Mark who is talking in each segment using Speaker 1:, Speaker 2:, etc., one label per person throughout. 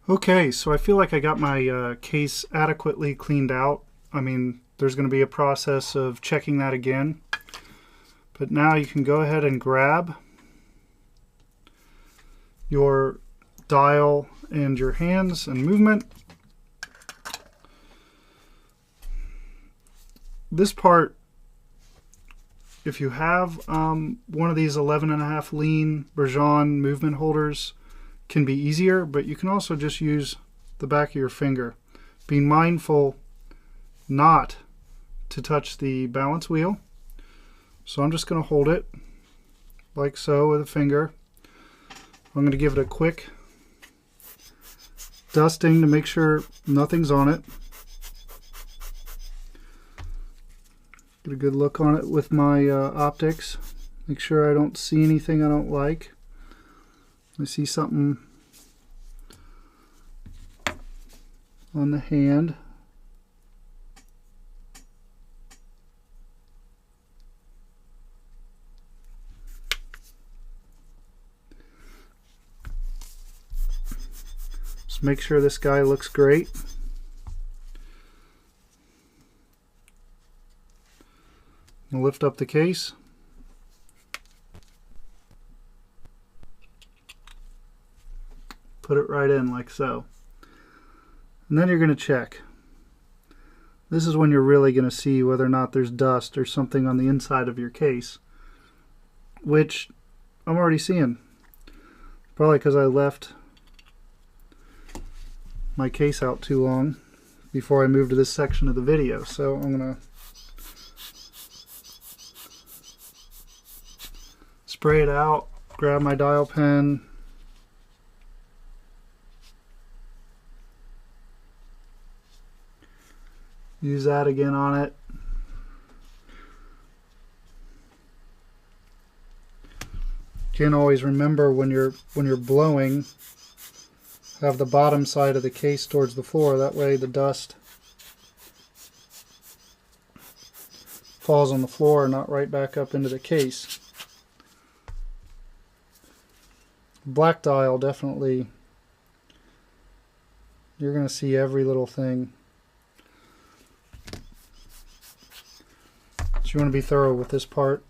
Speaker 1: Okay, so I feel like I got my case adequately cleaned out. I mean, there's going to be a process of checking that again. But now you can go ahead and grab your dial and your hands and movement. This part, if you have one of these 11.5 lean Bergeon movement holders, can be easier, but you can also just use the back of your finger, being mindful not to touch the balance wheel. So I'm just going to hold it like so with a finger. I'm going to give it a quick dusting to make sure nothing's on it. Get a good look on it with my optics. Make sure I don't see anything I don't like. I see something on the hand. Just make sure this guy looks great. I'll lift up the case. Put it right in like so. And then you're going to check. This is when you're really going to see whether or not there's dust or something on the inside of your case, which I'm already seeing. Probably because I left my case out too long before I moved to this section of the video. So I'm going to spray it out, grab my dial pen, use that again on it. Again, always remember when you're blowing, have the bottom side of the case towards the floor. That way the dust falls on the floor, not right back up into the case. Black dial, definitely, you're going to see every little thing. So you want to be thorough with this part.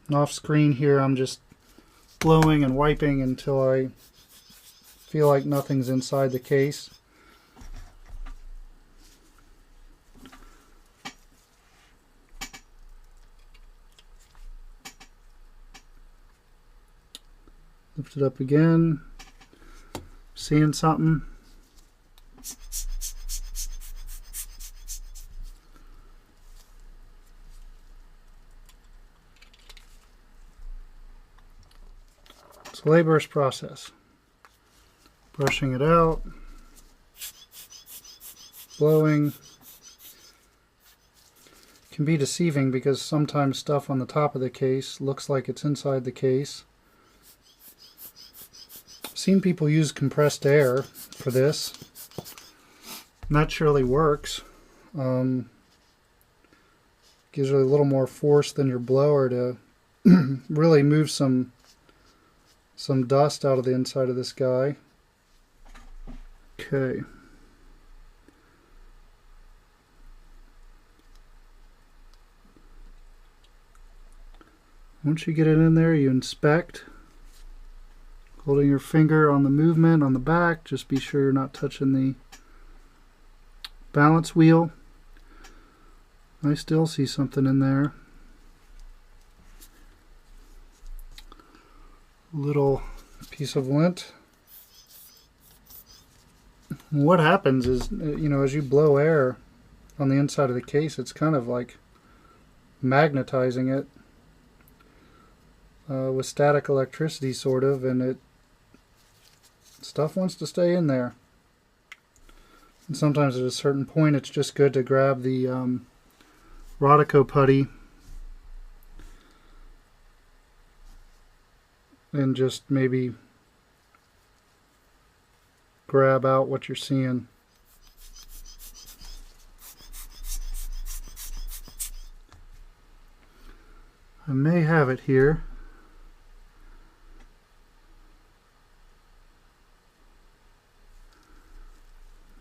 Speaker 1: And off screen here, I'm just blowing and wiping until I feel like nothing's inside the case. Lift it up again. Seeing something? It's a laborious process. Brushing it out, blowing. Can be deceiving because sometimes stuff on the top of the case looks like it's inside the case. I've seen people use compressed air for this, and that surely works. Gives it a little more force than your blower to really move some dust out of the inside of this guy. Okay. Once you get it in there, you inspect. Holding your finger on the movement on the back, just be sure you're not touching the balance wheel. I still see something in there. Little piece of lint. What happens is, as you blow air on the inside of the case, it's kind of like magnetizing it with static electricity, sort of, and stuff wants to stay in there. And sometimes at a certain point, it's just good to grab the Rodico putty and just maybe grab out what you're seeing. I may have it here.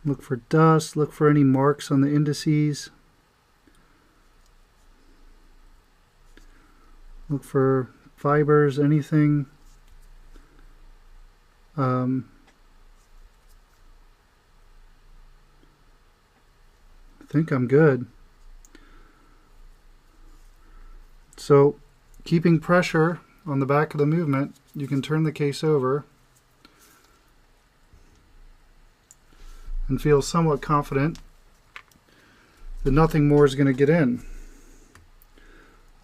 Speaker 1: Look for dust, look for any marks on the indices. Look for fibers, anything. I think I'm good. So, keeping pressure on the back of the movement, you can turn the case over and feel somewhat confident that nothing more is going to get in.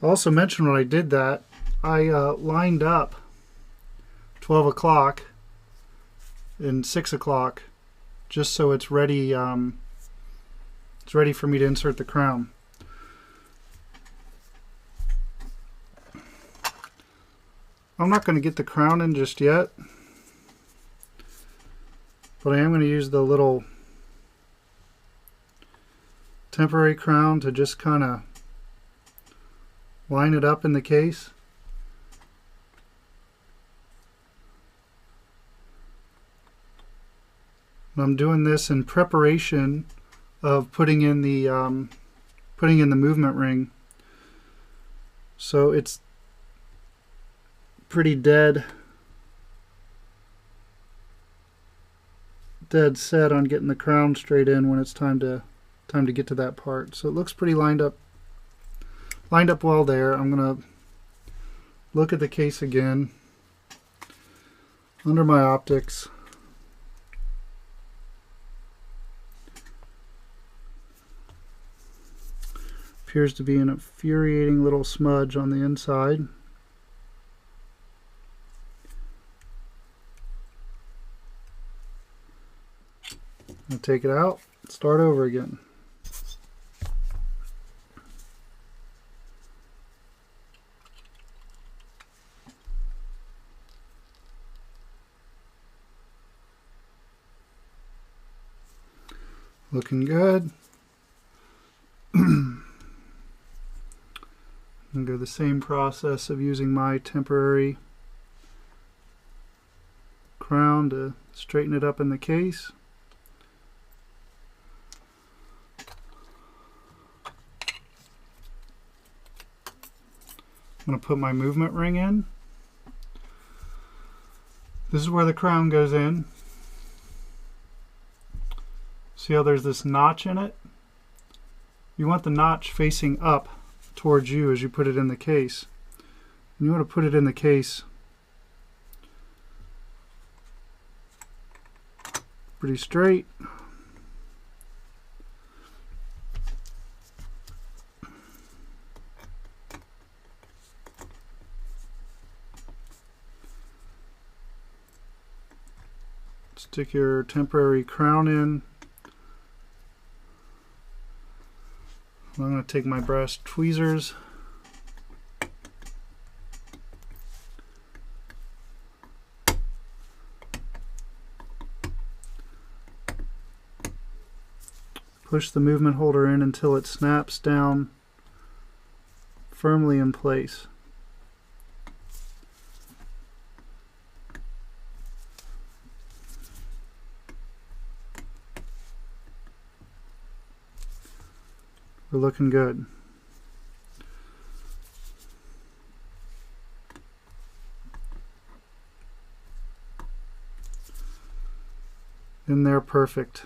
Speaker 1: I also mentioned when I did that, I lined up 12 o'clock and 6 o'clock just so it's ready. It's ready for me to insert the crown. I'm not going to get the crown in just yet, but I am going to use the little temporary crown to just kind of line it up in the case. And I'm doing this in preparation of putting in the movement ring. So it's pretty dead set on getting the crown straight in when it's time to get to that part. So it looks pretty lined up well there. I'm gonna look at the case again under my optics. Appears to be an infuriating little smudge on the inside. I'll take it out, start over again. Looking good. And go the same process of using my temporary crown to straighten it up in the case. I'm going to put my movement ring in. This is where the crown goes in. See how there's this notch in it? You want the notch facing up towards you as you put it in the case. And you want to put it in the case pretty straight. Stick your temporary crown in. I'm going to take my brass tweezers push the movement holder in until it snaps down firmly in place. We're looking good. In there, perfect.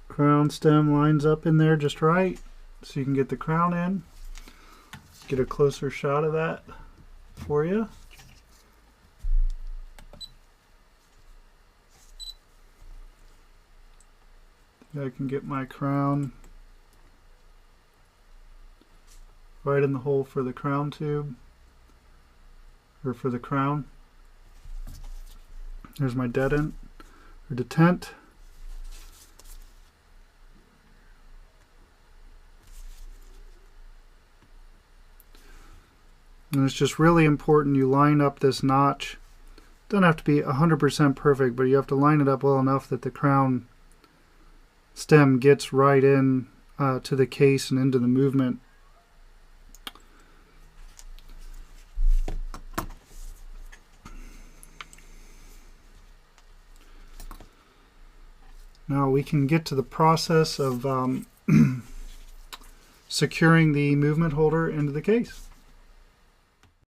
Speaker 1: Crown stem lines up in there just right, so you can get the crown in. Get a closer shot of that for you. I can get my crown right in the hole for the crown tube, or for the crown. There's my detent, or detent. And it's just really important you line up this notch. Doesn't have to be 100% perfect, but you have to line it up well enough that the crown stem gets right in to the case and into the movement. Now we can get to the process of securing the movement holder into the case.